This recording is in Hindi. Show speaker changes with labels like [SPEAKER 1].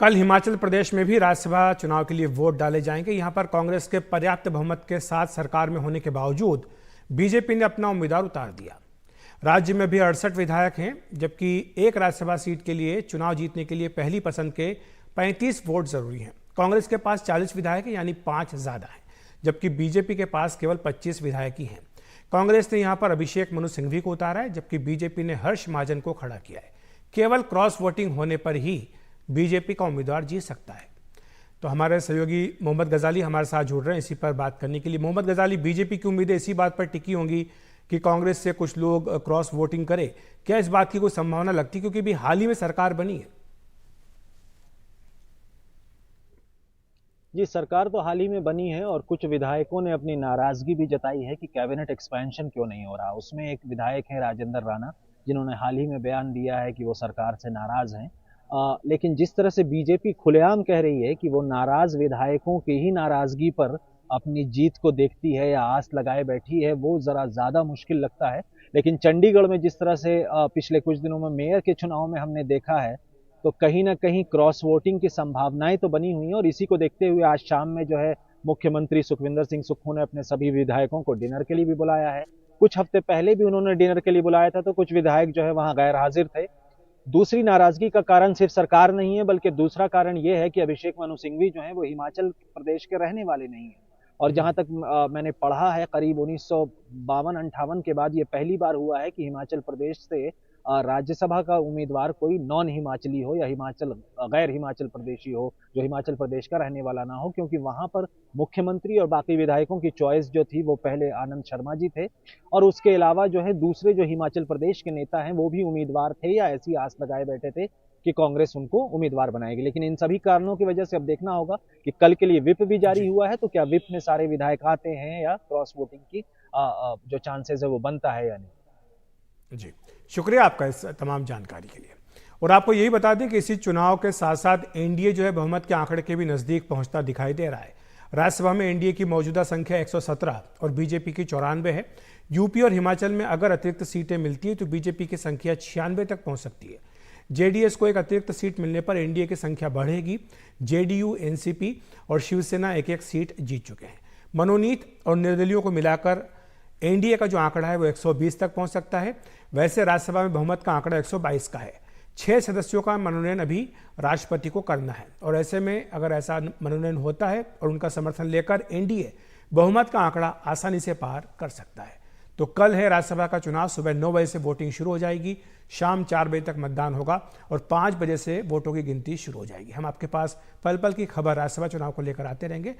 [SPEAKER 1] कल हिमाचल प्रदेश में भी राज्यसभा चुनाव के लिए वोट डाले जाएंगे। यहां पर कांग्रेस के पर्याप्त बहुमत के साथ सरकार में होने के बावजूद बीजेपी ने अपना उम्मीदवार उतार दिया। राज्य में भी 68 विधायक हैं, जबकि एक राज्यसभा सीट के लिए चुनाव जीतने के लिए पहली पसंद के 35 वोट जरूरी हैं। कांग्रेस के पास 40 विधायक हैं, यानी 5 ज्यादा हैं, जबकि बीजेपी के पास केवल 25 विधायक ही हैं। कांग्रेस ने यहां पर अभिषेक मनु सिंघवी को उतारा है, जबकि बीजेपी ने हर्ष महाजन को खड़ा किया है। केवल क्रॉस वोटिंग होने पर ही बीजेपी का उम्मीदवार जीत सकता है। तो हमारे सहयोगी मोहम्मद गजाली हमारे साथ जुड़ रहे हैं इसी पर बात करने के लिए। मोहम्मद गजाली, बीजेपी की उम्मीदें इसी बात पर टिकी होंगी कि कांग्रेस से कुछ लोग क्रॉस वोटिंग करें। क्या इस बात की कोई संभावना लगती, क्योंकि अभी हाल ही में सरकार बनी है?
[SPEAKER 2] जी, सरकार तो हाल ही में बनी है और कुछ विधायकों ने अपनी नाराजगी भी जताई है कि कैबिनेट एक्सपेंशन क्यों नहीं हो रहा। उसमें एक विधायक है राजेंद्र राणा, जिन्होंने हाल ही में बयान दिया है कि वो सरकार से नाराज हैं। लेकिन जिस तरह से बीजेपी खुलेआम कह रही है कि वो नाराज विधायकों की ही नाराजगी पर अपनी जीत को देखती है या आस लगाए बैठी है, वो जरा ज्यादा मुश्किल लगता है। लेकिन चंडीगढ़ में जिस तरह से पिछले कुछ दिनों में मेयर के चुनाव में हमने देखा है, तो कहीं ना कहीं क्रॉस वोटिंग की संभावनाएं तो बनी हुई हैं। और इसी को देखते हुए आज शाम में जो है मुख्यमंत्री सुखविंदर सिंह सुक्खू ने अपने सभी विधायकों को डिनर के लिए भी बुलाया है। कुछ हफ्ते पहले भी उन्होंने डिनर के लिए बुलाया था, तो कुछ विधायक जो है वहां गैर हाजिर थे। दूसरी नाराजगी का कारण सिर्फ सरकार नहीं है, बल्कि दूसरा कारण यह है कि अभिषेक मनु सिंघवी जो है वो हिमाचल प्रदेश के रहने वाले नहीं है। और जहां तक मैंने पढ़ा है, करीब 1952-58 के बाद ये पहली बार हुआ है कि हिमाचल प्रदेश से राज्यसभा का उम्मीदवार कोई नॉन हिमाचली हो या गैर हिमाचल प्रदेशी हो, जो हिमाचल प्रदेश का रहने वाला ना हो, क्योंकि वहां पर मुख्यमंत्री और बाकी विधायकों की चॉइस जो थी वो पहले आनंद शर्मा जी थे। और उसके अलावा जो है दूसरे जो हिमाचल प्रदेश के नेता हैं वो भी उम्मीदवार थे या ऐसी आस लगाए बैठे थे कि कांग्रेस उनको उम्मीदवार बनाएगी। लेकिन इन सभी कारणों की वजह से अब देखना होगा कि कल के लिए व्हिप भी जारी हुआ है, तो क्या व्हिप में सारे विधायक आते हैं या क्रॉस वोटिंग की जो चांसेस है वो बनता है या नहीं।
[SPEAKER 1] जी, शुक्रिया आपका इस तमाम जानकारी के लिए। और आपको यही बता दें कि इसी चुनाव के साथ साथ एनडीए जो है बहुमत के आंकड़े के भी नजदीक पहुंचता दिखाई दे रहा है। राज्यसभा में एनडीए की मौजूदा संख्या 117 और बीजेपी की 94 है। यूपी और हिमाचल में अगर अतिरिक्त सीटें मिलती है तो बीजेपी की संख्या 96 तक पहुंच सकती है। जेडीएस को एक अतिरिक्त सीट मिलने पर एनडीए की संख्या बढ़ेगी। जेडीयू, एनसीपी और शिवसेना एक एक सीट जीत चुके हैं। मनोनीत और निर्दलीयों को मिलाकर एनडीए का जो आंकड़ा है वो 120 तक पहुंच सकता है। वैसे राज्यसभा में बहुमत का आंकड़ा 122 का है। 6 सदस्यों का मनोनयन अभी राष्ट्रपति को करना है, और ऐसे में अगर ऐसा मनोनयन होता है और उनका समर्थन लेकर एनडीए बहुमत का आंकड़ा आसानी से पार कर सकता है। तो कल है राज्यसभा का चुनाव। सुबह 9 बजे से वोटिंग शुरू हो जाएगी, शाम 4 बजे तक मतदान होगा और 5 बजे से वोटों की गिनती शुरू हो जाएगी। हम आपके पास पल पल की खबर राज्यसभा चुनाव को लेकर आते रहेंगे।